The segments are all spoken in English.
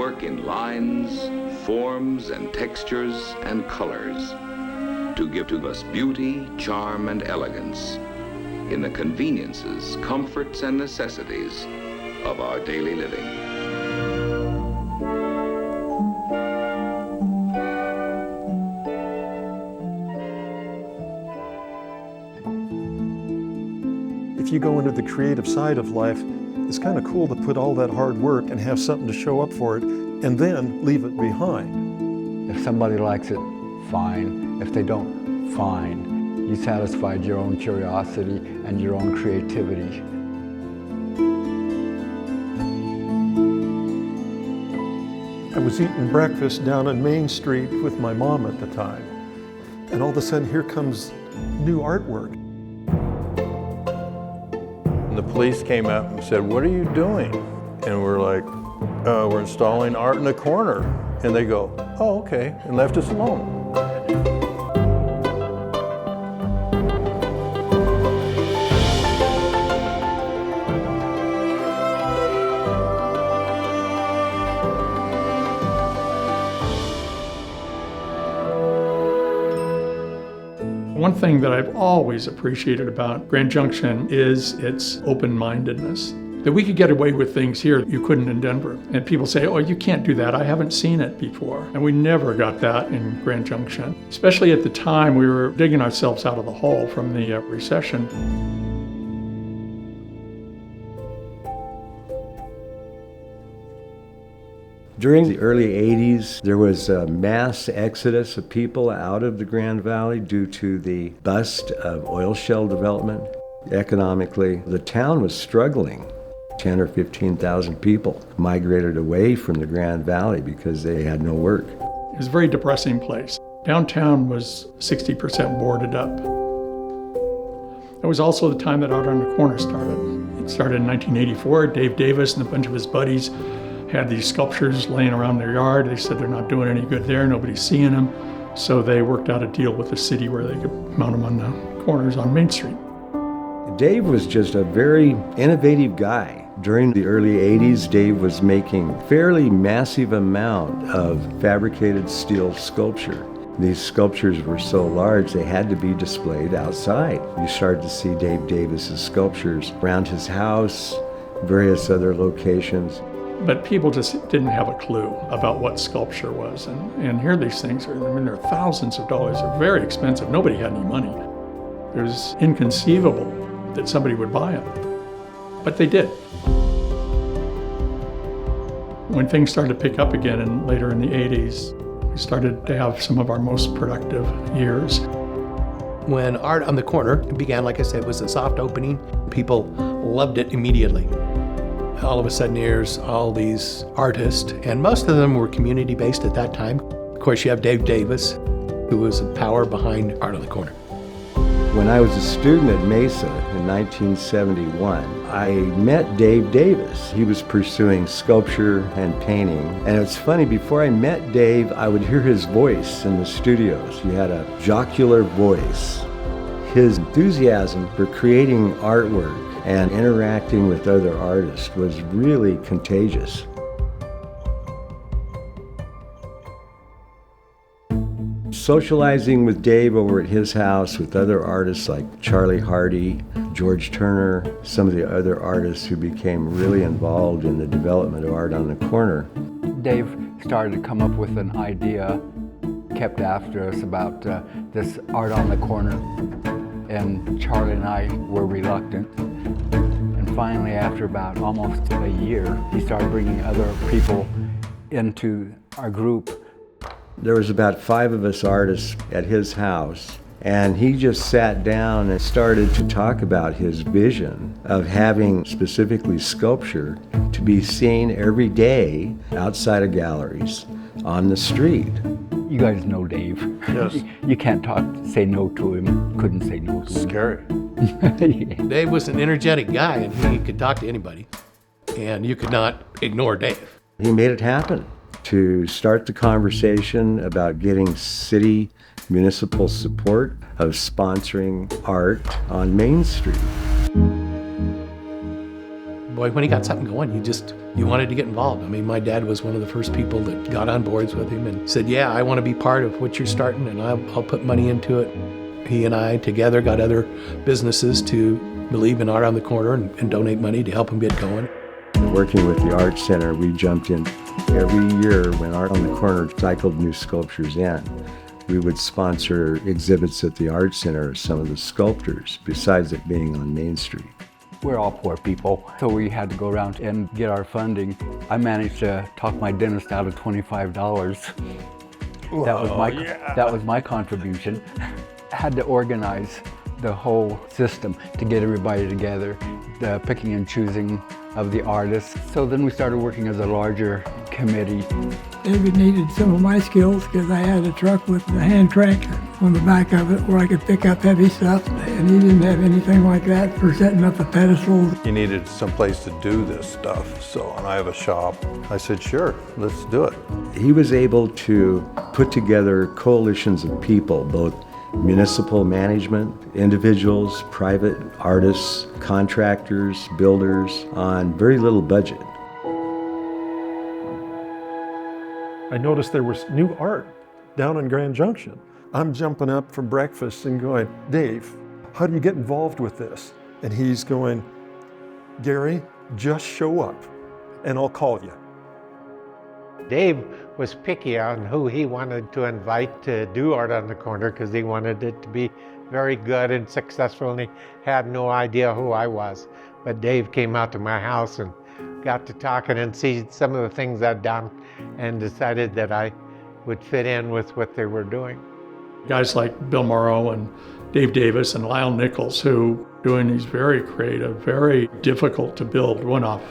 work in lines, forms, and textures and colors to give to us beauty, charm, and elegance in the conveniences, comforts, and necessities of our daily living. If you go into the creative side of life, it's kind of cool to put all that hard work and have something to show up for it, and then leave it behind. If somebody likes it, fine. If they don't, fine. You satisfied your own curiosity and your own creativity. I was eating breakfast down on Main Street with my mom at the time, and all of a sudden here comes new artwork. And the police came out and said, "What are you doing?" And we're like, "We're installing art in the corner." And they go, "Oh, okay," and left us alone. One thing that I've always appreciated about Grand Junction is its open-mindedness. That we could get away with things here you couldn't in Denver. And people say, "Oh, you can't do that. I haven't seen it before." And we never got that in Grand Junction. Especially at the time we were digging ourselves out of the hole from the recession. During the early 80s, there was a mass exodus of people out of the Grand Valley due to the bust of oil shale development. Economically, the town was struggling. 10 or 15,000 people migrated away from the Grand Valley because they had no work. It was a very depressing place. Downtown was 60% boarded up. It was also the time that Art on the Corner started. It started in 1984. Dave Davis and a bunch of his buddies had these sculptures laying around their yard. They said they're not doing any good there, nobody's seeing them. So they worked out a deal with the city where they could mount them on the corners on Main Street. Dave was just a very innovative guy. During the early 80s, Dave was making a fairly massive amount of fabricated steel sculpture. These sculptures were so large they had to be displayed outside. You started to see Dave Davis's sculptures around his house, various other locations. But people just didn't have a clue about what sculpture was. And here these things are, I mean, they're thousands of dollars. They're very expensive. Nobody had any money. It was inconceivable that somebody would buy them. But they did. When things started to pick up again and later in the 80s, we started to have some of our most productive years. When Art on the Corner began, like I said, it was a soft opening. People loved it immediately. All of a sudden, here's all these artists, and most of them were community-based at that time. Of course, you have Dave Davis, who was the power behind Art on the Corner. When I was a student at Mesa in 1971, I met Dave Davis. He was pursuing sculpture and painting. And it's funny, before I met Dave, I would hear his voice in the studios. He had a jocular voice. His enthusiasm for creating artwork and interacting with other artists was really contagious. Socializing with Dave over at his house with other artists like Charlie Hardy, George Turner, some of the other artists who became really involved in the development of Art on the Corner. Dave started to come up with an idea, kept after us about this Art on the Corner, and Charlie and I were reluctant. And finally, after about almost a year, he started bringing other people into our group. There was about 5 of us artists at his house, and he just sat down and started to talk about his vision of having specifically sculpture to be seen every day outside of galleries, on the street. You guys know Dave. Yes. You can't say no to him. Couldn't say no to him. Scary. Yeah. Dave was an energetic guy, and he could talk to anybody, and you could not ignore Dave. He made it happen to start the conversation about getting city municipal support of sponsoring art on Main Street. boy, when he got something going, you wanted to get involved. I mean, my dad was one of the first people that got on boards with him and said, yeah, I want to be part of what you're starting, and I'll put money into it. He and I together got other businesses to believe in Art on the Corner and donate money to help him get going. Working with the Art Center, we jumped in every year when Art on the Corner cycled new sculptures in. We would sponsor exhibits at the Art Center of some of the sculptors, besides it being on Main Street. We're all poor people, so we had to go around and get our funding. I managed to talk my dentist out of $25. That was my contribution. I had to organize the whole system to get everybody together, the picking and choosing of the artists. So then we started working as a larger committee. David needed some of my skills because I had a truck with a hand crank on the back of it where I could pick up heavy stuff, and he didn't have anything like that for setting up the pedestals. He needed some place to do this stuff, and I have a shop. I said, sure, let's do it. He was able to put together coalitions of people, both municipal management, individuals, private artists, contractors, builders, on very little budget. I noticed there was new art down in Grand Junction. I'm jumping up from breakfast and going, Dave, how do you get involved with this? And he's going, Gary, just show up and I'll call you. Dave was picky on who he wanted to invite to do Art on the Corner because he wanted it to be very good and successful, and he had no idea who I was. But Dave came out to my house and got to talking and see some of the things I'd done and decided that I would fit in with what they were doing. Guys like Bill Morrow and Dave Davis and Lyle Nichols, who are doing these very creative, very difficult to build one-off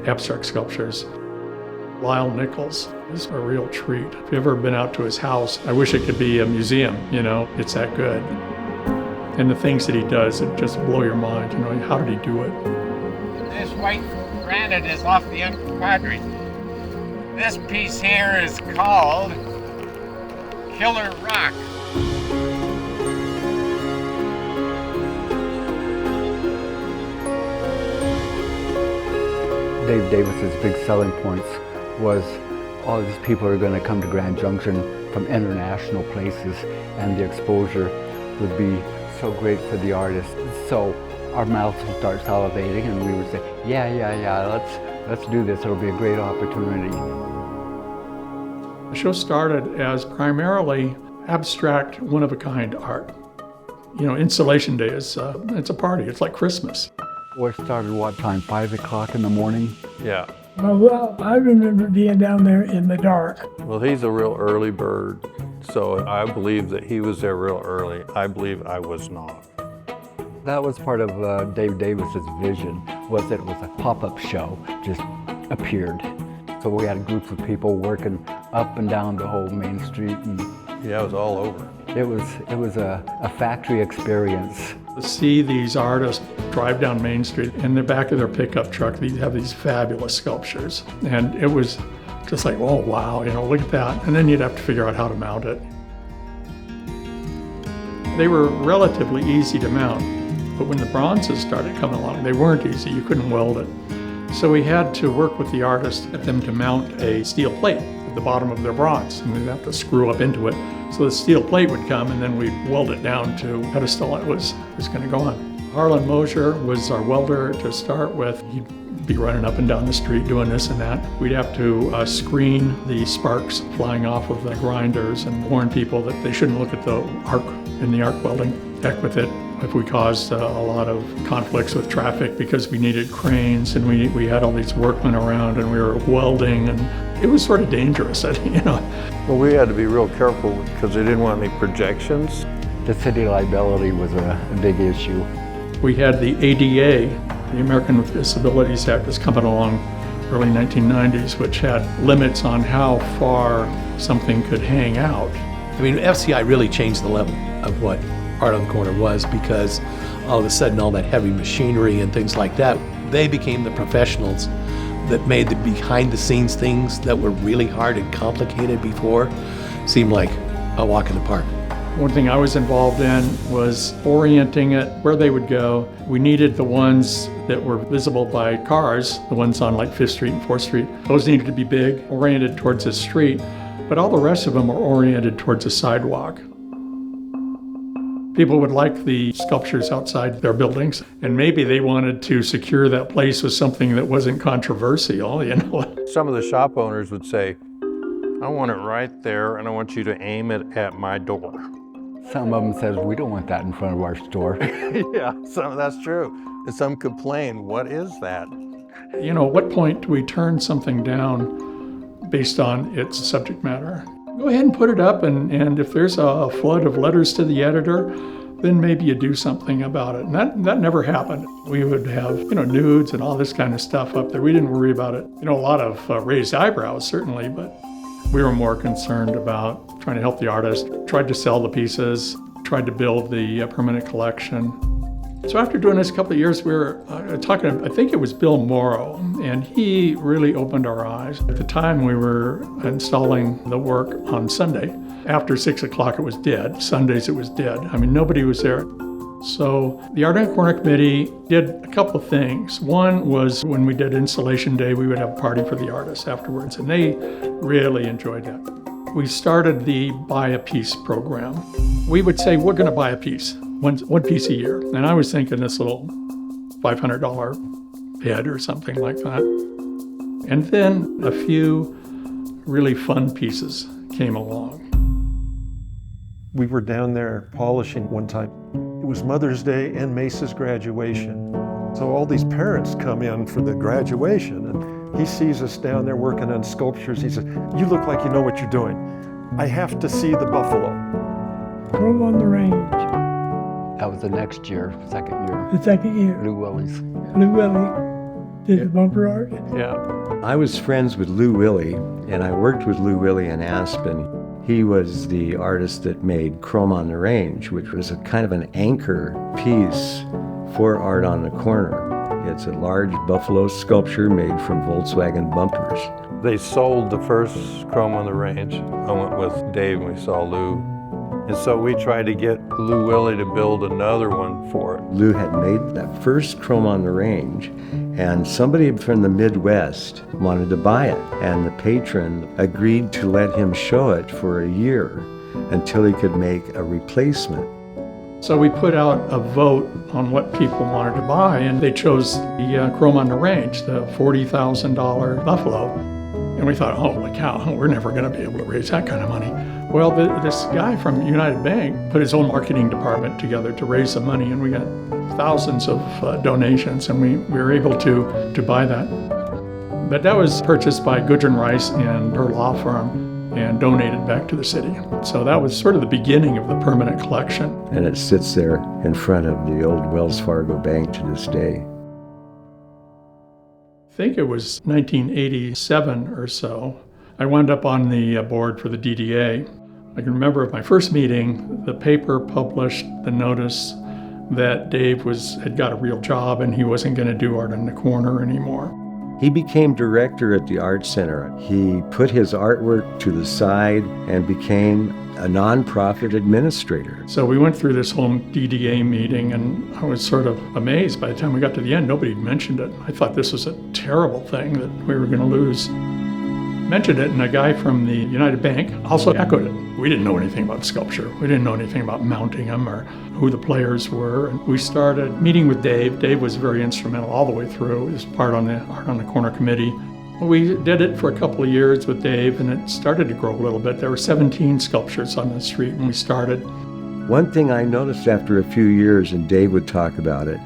abstract sculptures. Lyle Nichols is a real treat. If you've ever been out to his house, I wish it could be a museum, it's that good. And the things that he does, it just blow your mind, how did he do it? This white granite is off the Padre. This piece here is called Killer Rock. Dave Davis's big selling points was all these people are going to come to Grand Junction from international places, and the exposure would be so great for the artists. So our mouths would start salivating, and we would say, yeah, let's do this. It'll be a great opportunity. The show started as primarily abstract, one-of-a-kind art. Installation day is it's a party. It's like Christmas. We started what time? 5 o'clock in the morning? Yeah. Well, I remember being down there in the dark. Well, he's a real early bird, so I believe that he was there real early. I believe I was not. That was part of Dave Davis's vision, was that it was a pop-up show, just appeared. So we had groups of people working up and down the whole Main Street. And yeah, it was all over. It was a factory experience. To see these artists drive down Main Street in the back of their pickup truck, these have these fabulous sculptures. And it was just like, oh, wow, look at that. And then you'd have to figure out how to mount it. They were relatively easy to mount, but when the bronzes started coming along, they weren't easy. You couldn't weld it. So we had to work with the artists, get them to mount a steel plate at the bottom of their bronze, and we'd have to screw up into it. So the steel plate would come, and then we'd weld it down to the pedestal it was going to go on. Harlan Mosier was our welder to start with. He'd be running up and down the street doing this and that. We'd have to screen the sparks flying off of the grinders and warn people that they shouldn't look at the arc in the arc welding. Heck with it. If we caused a lot of conflicts with traffic because we needed cranes and we had all these workmen around and we were welding, and it was sort of dangerous, Well, we had to be real careful because they didn't want any projections. The city liability was a big issue. We had the ADA, the American with Disabilities Act, was coming along early 1990s, which had limits on how far something could hang out. I mean, FCI really changed the level of what Art on the Corner was, because all of a sudden all that heavy machinery and things like that, they became the professionals that made the behind the scenes things that were really hard and complicated before seem like a walk in the park. One thing I was involved in was orienting it where they would go. We needed the ones that were visible by cars, the ones on like 5th Street and 4th Street. Those needed to be big, oriented towards the street, but all the rest of them were oriented towards the sidewalk. People would like the sculptures outside their buildings, and maybe they wanted to secure that place with something that wasn't controversial, you know. Some of the shop owners would say, I want it right there, and I want you to aim it at my door. Some of them says, we don't want that in front of our store. Yeah, that's true. And some complain, what is that? You know, at what point do we turn something down based on its subject matter? Go ahead and put it up, and if there's a flood of letters to the editor, then maybe you do something about it. And that never happened. We would have, you know, nudes and all this kind of stuff up there. We didn't worry about it. You know, a lot of raised eyebrows, certainly, but we were more concerned about trying to help the artist, tried to sell the pieces, tried to build the permanent collection. So after doing this a couple of years, we were talking, I think it was Bill Morrow, and he really opened our eyes. At the time, we were installing the work on Sunday. After 6 o'clock, it was dead. Sundays, it was dead. I mean, nobody was there. So the Art on the Corner Committee did a couple of things. One was when we did installation day, we would have a party for the artists afterwards, and they really enjoyed that. We started the Buy a Piece program. We would say, we're going to buy a piece, one piece a year. And I was thinking this little $500 head or something like that. And then a few really fun pieces came along. We were down there polishing one time. It was Mother's Day and Mesa's graduation. So all these parents come in for the graduation, and he sees us down there working on sculptures. He says, you look like you know what you're doing. I have to see the buffalo. Chrome on the Range. That was the next year, second year. The second year. Lou Willie's. Lou Willie did the bumper art. Yeah. I was friends with Lou Willie, and I worked with Lou Willie in Aspen. He was the artist that made Chrome on the Range, which was a kind of an anchor piece for Art on the Corner. It's a large buffalo sculpture made from Volkswagen bumpers. They sold the first Chrome on the Range. I went with Dave and we saw Lou. And so we tried to get Lou Willie to build another one for it. Lou had made that first Chrome on the Range, and somebody from the Midwest wanted to buy it. And the patron agreed to let him show it for a year until he could make a replacement. So we put out a vote on what people wanted to buy, and they chose the Chrome on the Range, the $40,000 buffalo. And we thought, holy cow, we're never going to be able to raise that kind of money. Well, this guy from United Bank put his own marketing department together to raise the money, and we got thousands of donations, and we were able to buy that. But that was purchased by Gudrun Rice and her law firm and donated back to the city. So that was sort of the beginning of the permanent collection. And it sits there in front of the old Wells Fargo Bank to this day. I think it was 1987 or so. I wound up on the board for the DDA. I can remember at my first meeting, the paper published the notice that Dave had got a real job and he wasn't going to do Art on the Corner anymore. He became director at the Art Center. He put his artwork to the side and became a nonprofit administrator. So we went through this whole DDA meeting, and I was sort of amazed. By the time we got to the end, nobody had mentioned it. I thought this was a terrible thing that we were going to lose. Mentioned it, and a guy from the United Bank also echoed it. We didn't know anything about sculpture. We didn't know anything about mounting them or who the players were. And we started meeting with Dave. Dave was very instrumental all the way through. He was part on the Art on the Corner committee. We did it for a couple of years with Dave, and it started to grow a little bit. There were 17 sculptures on the street when we started. One thing I noticed after a few years, and Dave would talk about it,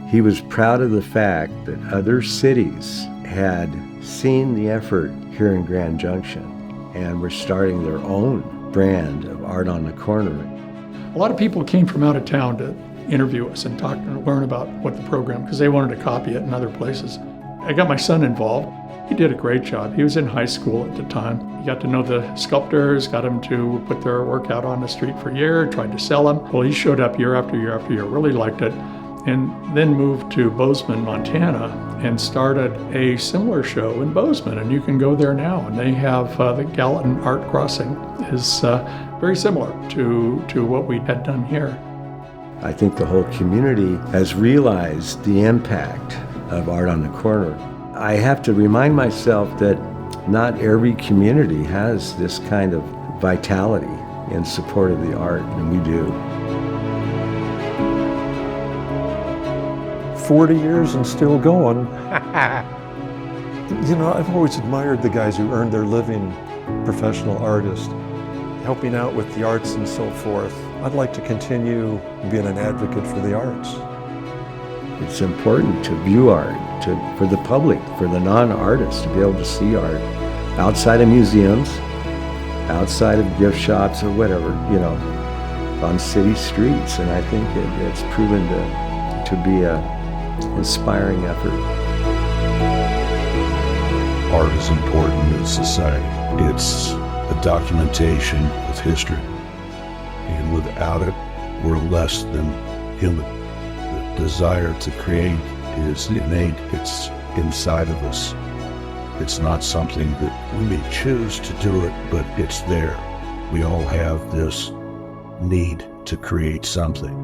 he was proud of the fact that other cities had seen the effort here in Grand Junction and were starting their own brand of Art on the Corner. A lot of people came from out of town to interview us and talk and learn about what the program, because they wanted to copy it in other places. I got my son involved. He did a great job. He was in high school at the time. He got to know the sculptors, got them to put their work out on the street for a year, tried to sell them. Well, he showed up year after year after year, really liked it, and then moved to Bozeman, Montana, and started a similar show in Bozeman. And you can go there now, and they have the Gallatin Art Crossing is very similar to what we had done here. I think the whole community has realized the impact of art on the corner. I have to remind myself that not every community has this kind of vitality in support of the art, and we do. 40 years and still going. You know, I've always admired the guys who earned their living, professional artists, helping out with the arts and so forth. I'd like to continue being an advocate for the arts. It's important to view art, for the public, for the non-artists to be able to see art outside of museums, outside of gift shops or whatever, you know, on city streets. And I think it's proven to be an inspiring effort. Art is important in society. It's a documentation of history. And without it, we're less than human. The desire to create is innate. It's inside of us. It's not something that we may choose to do it, but it's there. We all have this need to create something.